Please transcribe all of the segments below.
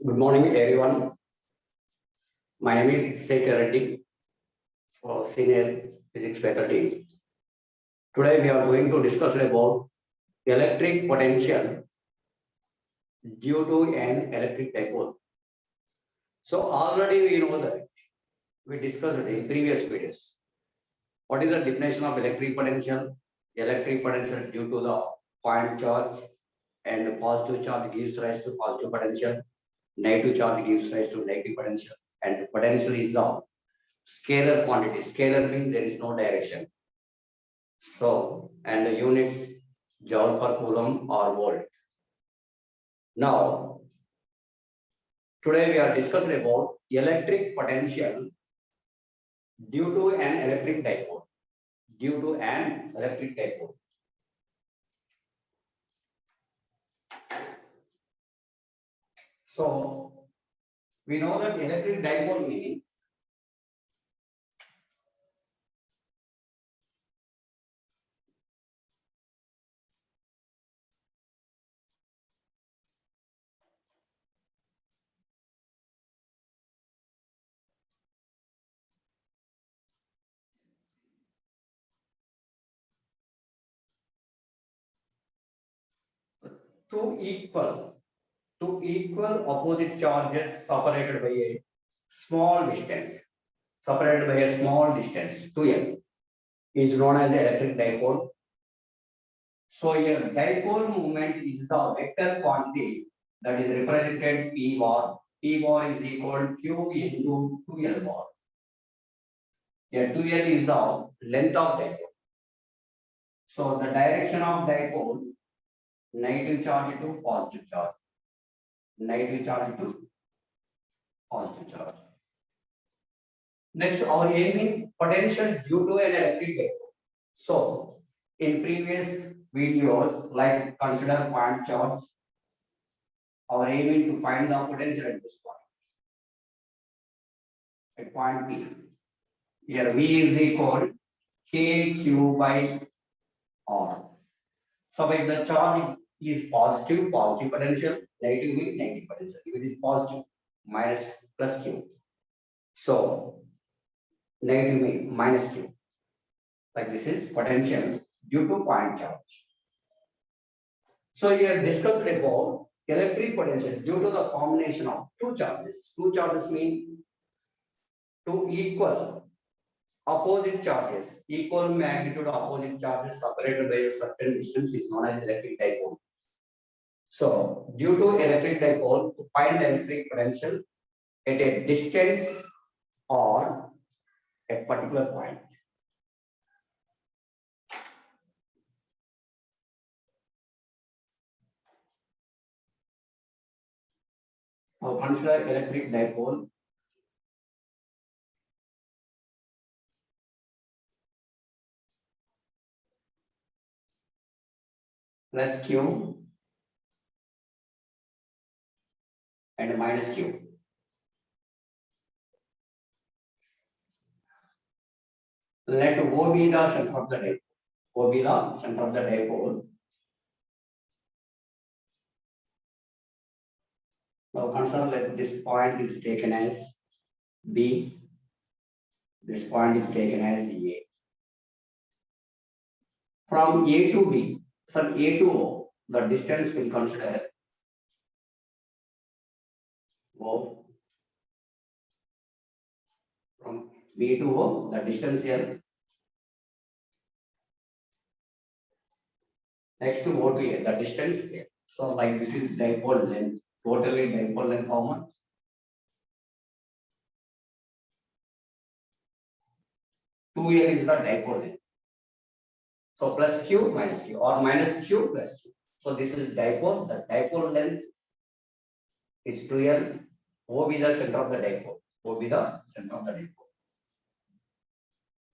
Good morning, everyone. My name is Shekhar Reddy, Senior Physics Faculty. Today, we are going to discuss about electric potential due to an electric dipole. So, already we know that we discussed in previous videos. What is the definition of electric potential? Electric potential due to the point charge and positive charge gives rise to positive potential. Negative charge gives rise to negative potential. And potential is the scalar quantity. Scalar means there is no direction. So, and the units joule per coulomb or volt. Now, today we are discussing about electric potential due to an electric dipole. Due to an electric dipole. So, we know that electric dipole meaning two equal opposite charges separated by a small distance, 2L, is known as electric dipole. So here dipole moment is the vector quantity that is represented P bar. P bar is equal Q into 2L bar. Here 2L is the length of dipole. So the direction of dipole, negative charge to positive charge. Negative charge to positive charge. Next, our aiming potential due to an electric dipole. So in previous videos, like consider point charge, our aiming to find the potential at this point. At point P. Here V is equal KQ by R. So if the charge is positive, positive potential, negative means negative potential. If it is positive, minus plus Q. So negative means minus Q. Like this is potential due to point charge. So here discussed about electric potential due to the combination of two charges. Two charges mean two equal opposite charges, equal magnitude opposite charges separated by a certain distance is known as electric dipole. So, due to electric dipole, to find electric potential at a distance or a particular point. Now, consider electric dipole. Plus Q and minus Q. Let O be the center of the dipole. O be the center of the dipole. Now consider that this point is taken as B. This point is taken as A. From A to B, from A to O, the distance will consider O. From B to O, the distance here. Next to O to A, the distance here. So like this is dipole length. Totally dipole length how much? 2L is the dipole length. So plus Q minus Q or minus Q plus Q. So this is dipole. The dipole length is 2L. O be the center of the dipole. O be the center of the dipole.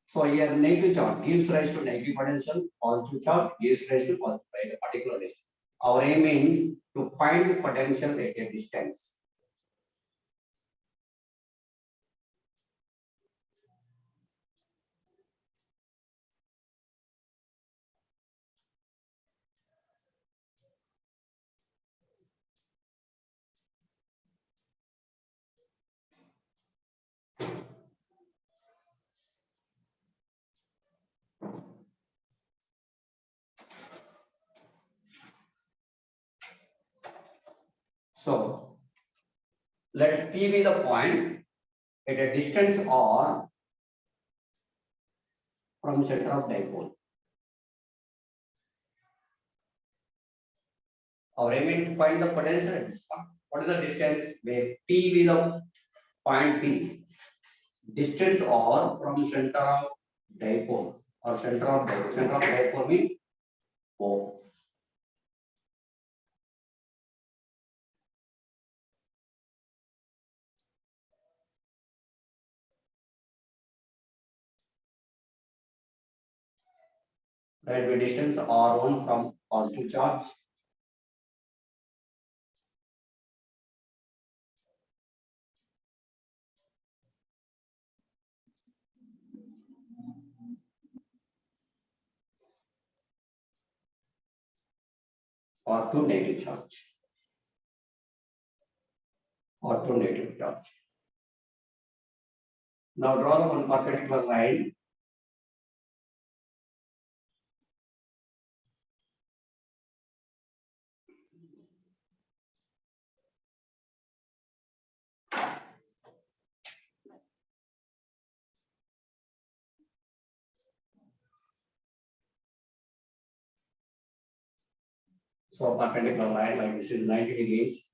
So here negative charge gives rise to negative potential, positive charge gives rise to positive at a particular distance. Our aim is to find the potential at a distance. So let P be the point at a distance r from center of dipole. Our aim is to find the potential at this point. What is the distance? Where P be the point P. Distance r from center of dipole or center of dipole. Center of dipole means O. Right, the distance r1 from positive charge. Or to negative charge. Or to negative charge. Now draw the one perpendicular line. So perpendicular line like this is 90 degrees.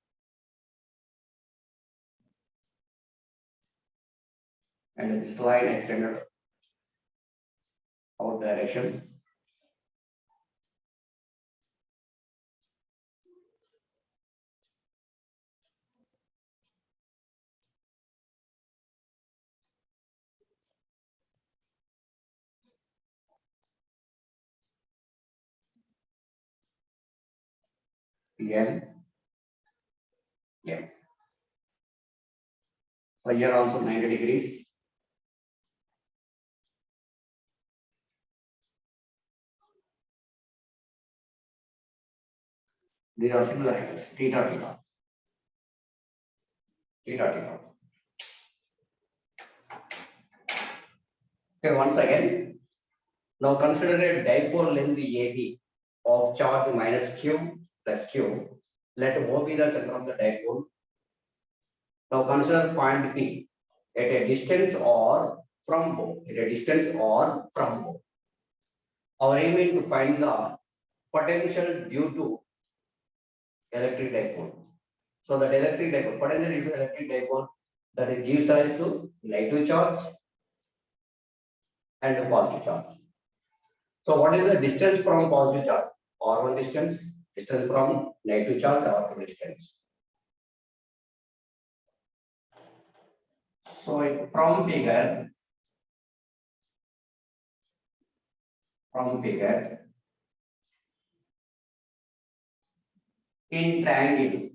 And this line extended out direction. N. Yeah. So here also 90 degrees. These are similar angles, theta, theta. Theta, theta. Okay, once again. Now consider a dipole length AB of charge minus Q plus Q. Let O be the center of the dipole. Now consider point P at a distance or from O. At a distance or from O. Our aim is to find the potential due to electric dipole. So that electric dipole, potential due to electric dipole, that is gives rise to negative charge and a positive charge. So what is the distance from positive charge? R1 distance from negative charge, R2 distance. So from figure, in triangle,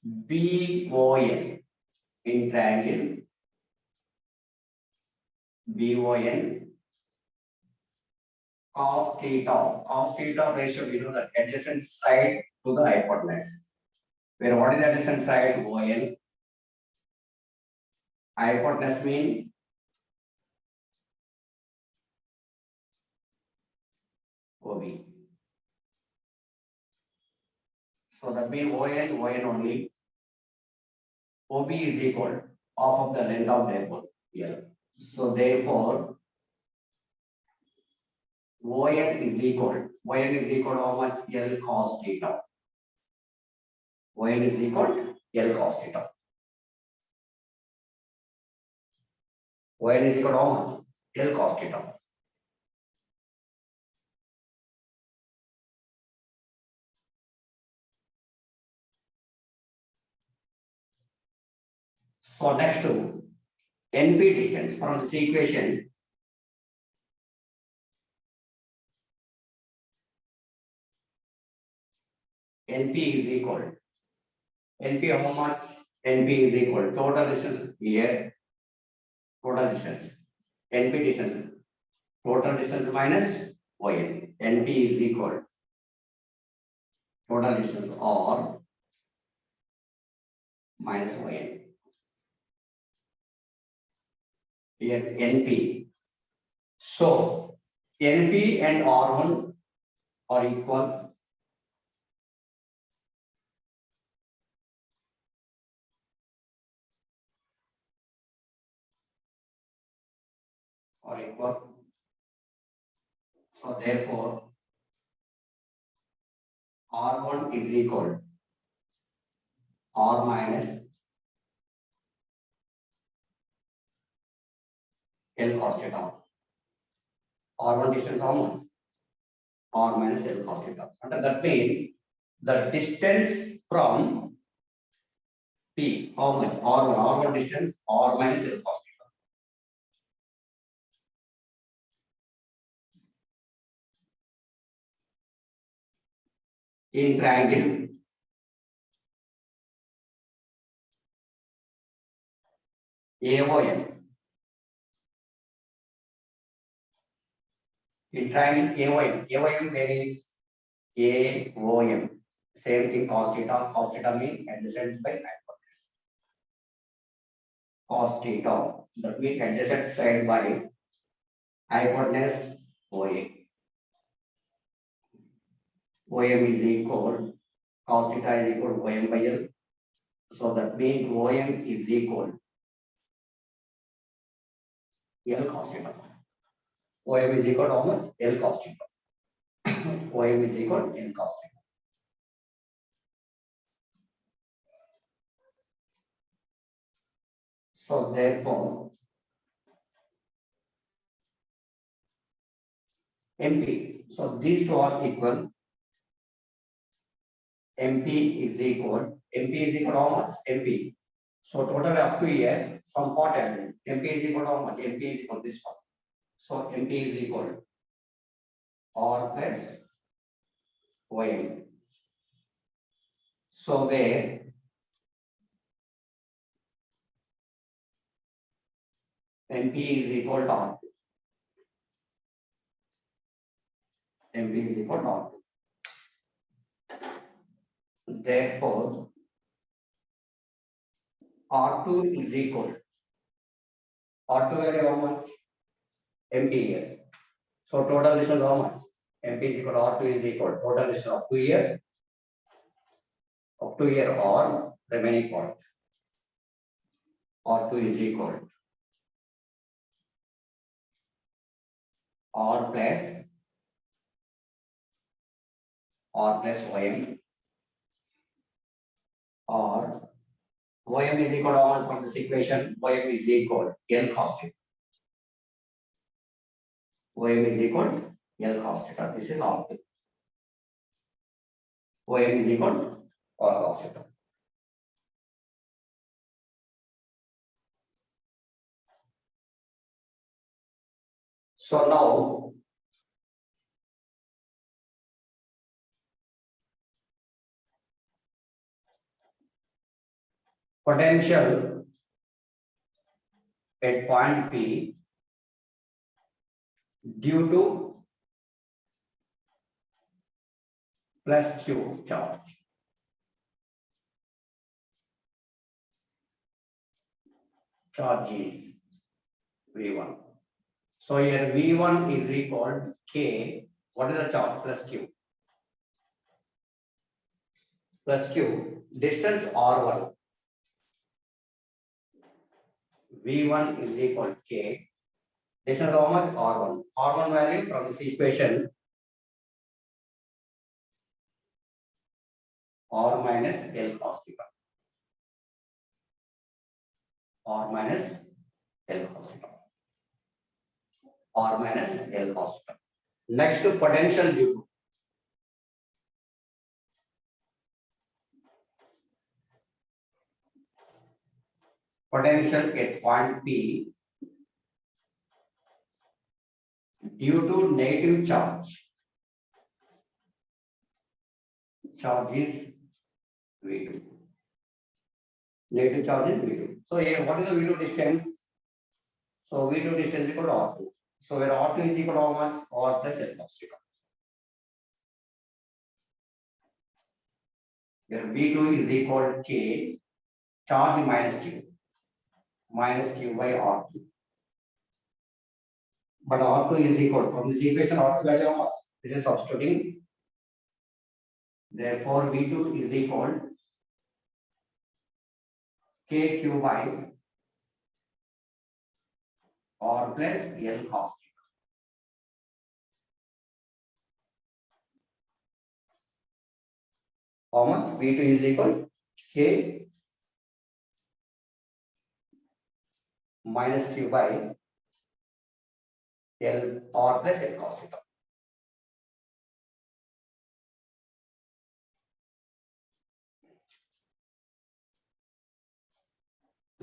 BON, in triangle, BON, cos theta ratio, we know the adjacent side to the hypotenuse. Where what is the adjacent side? ON. Hypotenuse mean OB. So that means ON only. OB is equal half of the length of dipole here. So therefore, ON is equal to how much? L cos theta. ON is equal to L cos theta. ON is equal to how much? L cos theta. So next to NP distance from this equation, NP is equal. NP how much? NP is equal total distance here. Total distance. NP distance. Total distance minus ON. NP is equal total distance or minus ON. here NP. So NP and R1 are equal. So therefore R1 is equal R minus L cos theta. R1 distance how much? R minus L cos theta. And that means the distance from P, how much? R1, R1 distance, R minus L cos theta. In triangle AOM. In triangle AOM, AOM there is AOM. Same thing cos theta means adjacent by hypotenuse. Cos theta, that means adjacent side by hypotenuse OA. OM is equal, cos theta is equal to OM by L. So that means OM is equal L cos theta. OM is equal to how much? L cos theta. OM is equal to L cos theta. So therefore, MP. So these two are equal. MP is equal to how much? MP. So total up to here, some part added. MP is equal to how much? MP is equal to this one. So MP is equal R plus YM. So where MP is equal to R. MP is equal to R. Therefore, R2 is equal. R2 value how much? MP here. So total distance how much? MP is equal to R2 is equal. Total distance up to here or remaining part. R2 is equal R plus YM, or YM is equal to how much from this equation? YM is equal L cos theta. YM is equal L cos theta. This is R2. YM is equal R cos theta. So now potential at point P due to plus Q charge. Charge is V1. So here V1 is equal K. What is the charge? Plus Q. Plus Q. Distance R1. V1 is equal K. Distance how much? R1. R1 value from this equation R minus L cos theta. R minus L cos theta. R minus L cos theta. Next to potential due to potential at point P due to negative charge. Charge is V2. Negative charge is V2. So here, what is the V2 distance? So V2 distance is equal to R2. So where R2 is equal to how much? R plus L cos theta. Where V2 is equal to K charge minus Q by R2. but R2 is equal from this equation R2 value of mass. This is substituting. Therefore, V2 is equal KQ by R plus L cos theta. How much? V2 is equal K minus Q by L R plus L cos theta.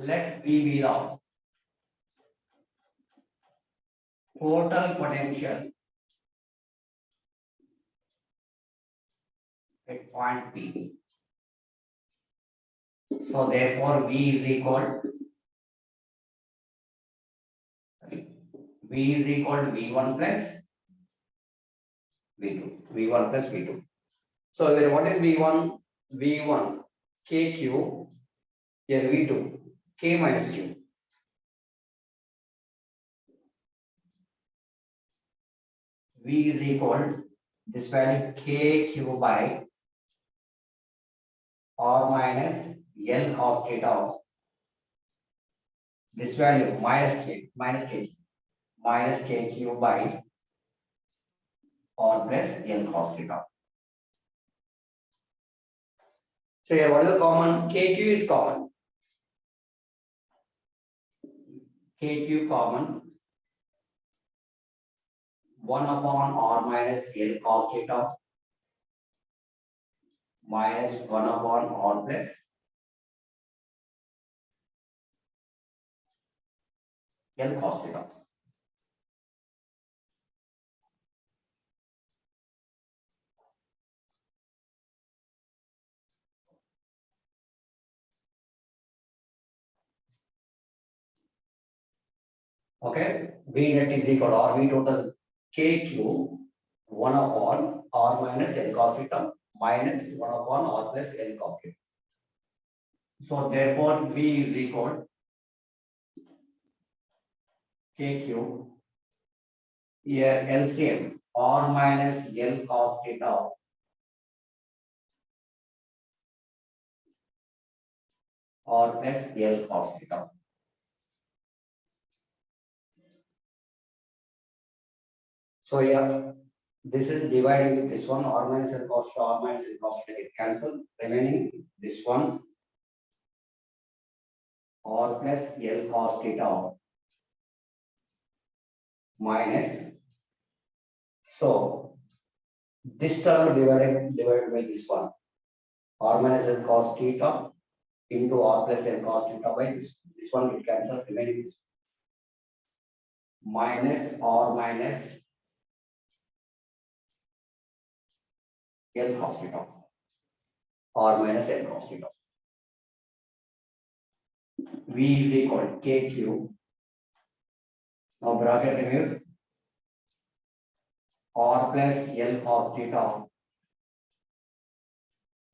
Let V be the total potential at point P. So therefore, V is equal to V1 plus V2. V1 plus V2. So here what is V1? V1 KQ. Here V2 K minus Q. V is equal this value KQ by R minus L cos theta. This value minus KQ by R plus L cos theta. So here what is the common? KQ is common. KQ common 1 upon R minus L cos theta minus 1 upon R plus L cos theta. Okay, V net is equal to R V total KQ 1 upon R minus L cos theta minus 1 upon R plus L cos theta. So therefore, V is equal KQ here LCM R minus L cos theta R plus L cos theta. So yeah, this is dividing with this one R minus L cos theta, R minus L cos theta get cancelled. Remaining this one R plus L cos theta minus. So this term divided by this one R minus L cos theta into R plus L cos theta by this one will cancel, remaining this minus R minus L cos theta R minus L cos theta. V is equal to KQ. Now bracket removed. R plus L cos theta.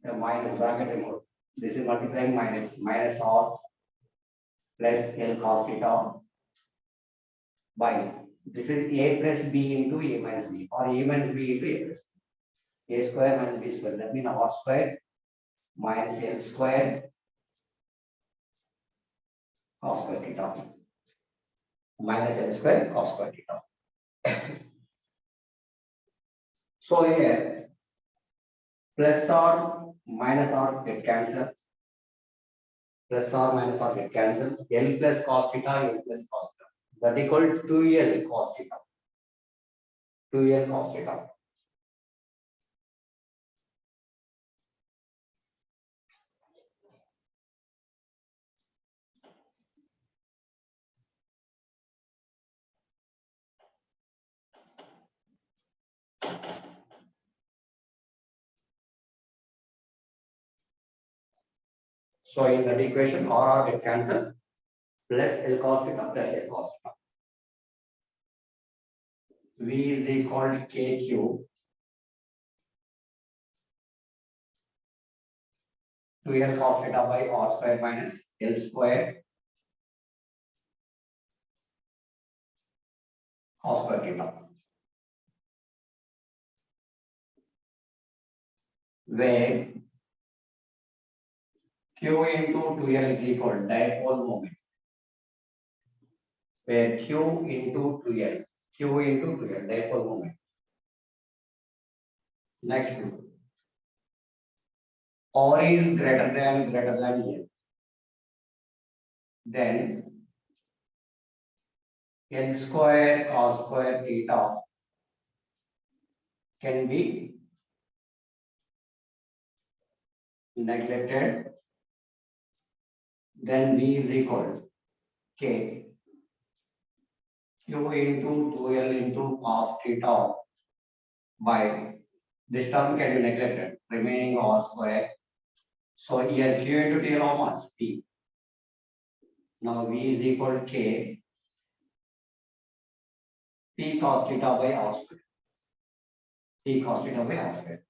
The minus bracket removed. This is multiplying minus R plus L cos theta by this is A plus B into A minus B or A minus B into A plus B. A square minus B square. That means R square minus L square cos square theta minus L square cos square theta. So here plus R minus R get cancelled. Plus R minus R get cancelled. L plus cos theta, L plus cos theta. That equal to 2L cos theta. 2L cos theta. So in that equation, R get cancelled. Plus L cos theta plus L cos theta. V is equal to KQ 2L cos theta by R square minus L square cos square theta, where Q into 2L is equal dipole moment, where Q into 2L dipole moment. Next, R is greater than L, then L square cos square theta can be neglected, then V is equal K Q into 2L into cos theta by this term can be neglected, remaining R square. So here Q into TL how much? P. Now V is equal to K P cos theta by R square. P cos theta by R square.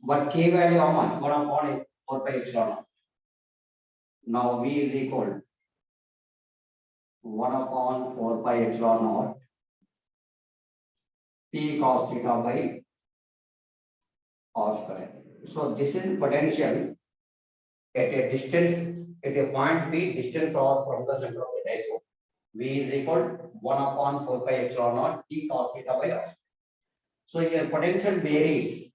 But K value how much? 1 upon 4 pi epsilon naught. Now V is equal to 1 upon 4 pi epsilon naught P cos theta by R square. So this is potential at a distance, at a point B, distance or from the center of the dipole. V is equal to 1 upon 4 pi epsilon naught P cos theta by R square. So here potential varies.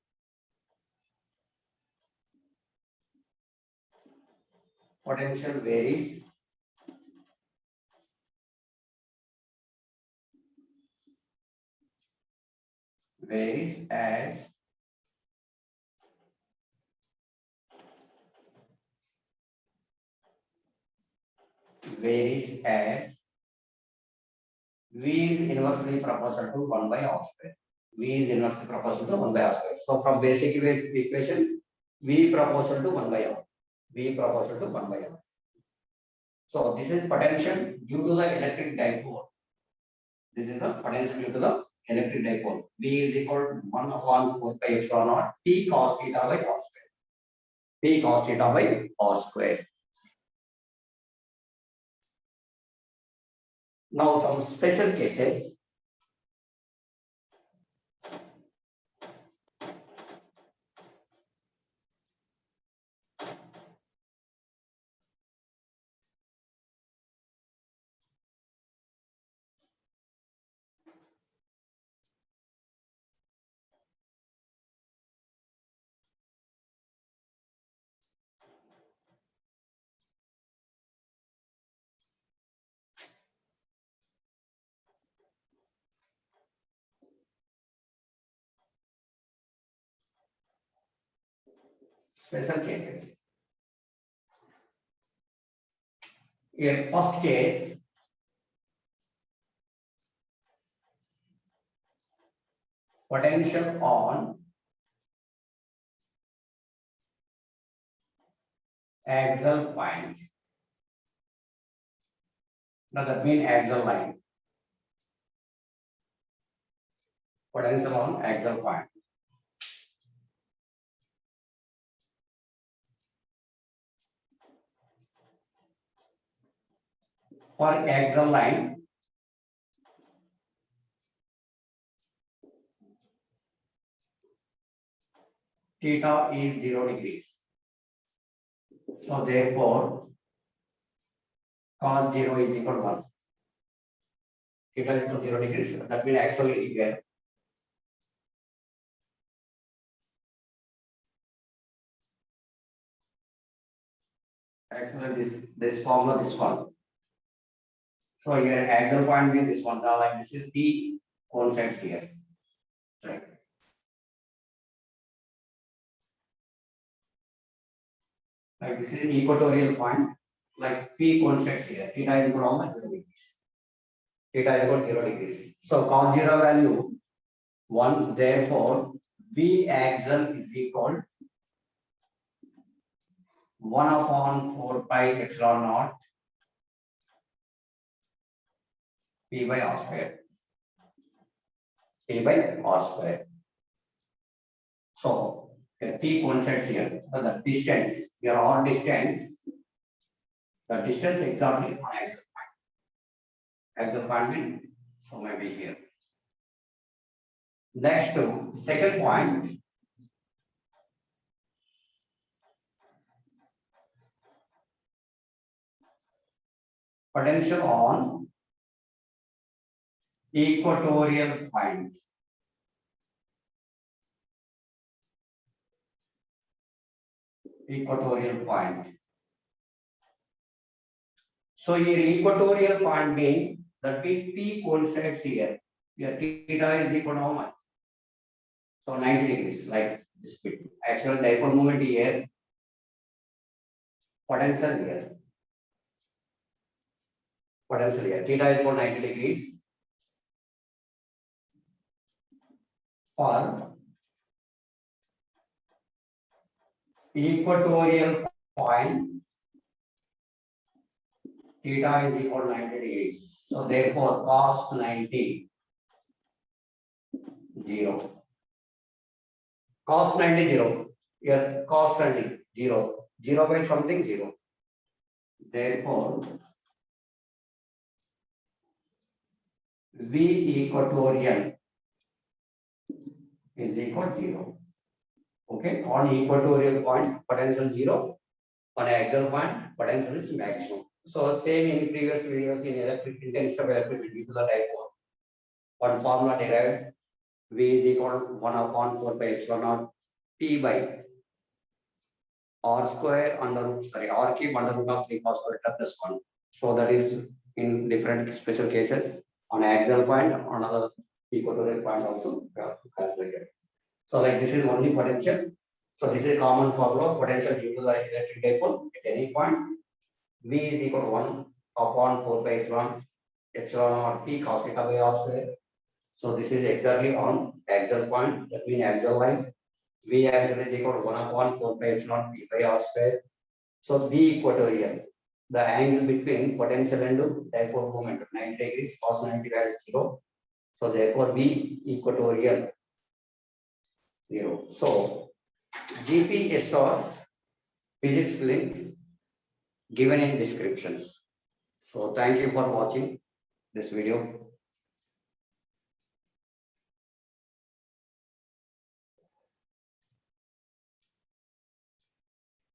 Potential varies as V is inversely proportional to 1 by R square. V is inversely proportional to 1 by R square. So from basic equation, V proportional to 1 by R. V proportional to 1 by R. So this is potential due to the electric dipole. This is the potential due to the electric dipole. V is equal to 1 upon 4 pi epsilon naught P cos theta by R square. P cos theta by R square. Now some special cases. Special cases. In first case, potential on axial point. Now that means axial line. Potential on axial point. For axial line, theta is 0 degrees. So therefore, cos 0 is equal to 1. Theta is equal to 0 degrees. That means actually here. Actually, this formula, this one. So here axial point means this one. Like this is P concepts here. Right. Like this is equatorial point. Like P concepts here. Theta is equal to how much? 0 degrees. Theta is equal to 0 degrees. So cos 0 value 1. Therefore, B axial is equal 1 upon 4 pi epsilon naught P by R square. P by R square. So the P concepts here. So the distance, your R distance, the distance exactly on axial point. Axial point means So maybe here. Next to second point. Potential on equatorial point. Equatorial point. So here equatorial point means that P coincides here. Here theta is equal to how much? So 90 degrees, like this bit. Actual dipole moment here. Potential here. Potential here. Theta is for 90 degrees. For equatorial point, theta is equal to 90 degrees. So therefore cos 90, 0. Cos 90, 0. Here cos 90, 0. 0 by something, 0. Therefore, V equatorial is equal to 0. Okay, on equatorial point, potential 0. On axial point, potential is maximum. So same in previous videos in electric intensity of electric due to the dipole. One formula derived, V is equal to 1 upon 4 pi epsilon naught P by R square under root, R cube under root of 3 cos square plus 1. So that is in different special cases on axial point, on another equatorial point also we have to calculate it. So like this is only potential. So this is a common formula, potential due to the electric dipole at any point. V is equal to 1 upon 4 pi epsilon naught P cos theta by R square. So this is exactly on axial point, that means axial line. V axial is equal to 1 upon 4 pi epsilon P by R square. So V equatorial, the angle between potential and dipole moment 90 degrees, cos 90 value 0. So therefore V equatorial 0. So GPSR's physics links given in descriptions. So thank you for watching this video.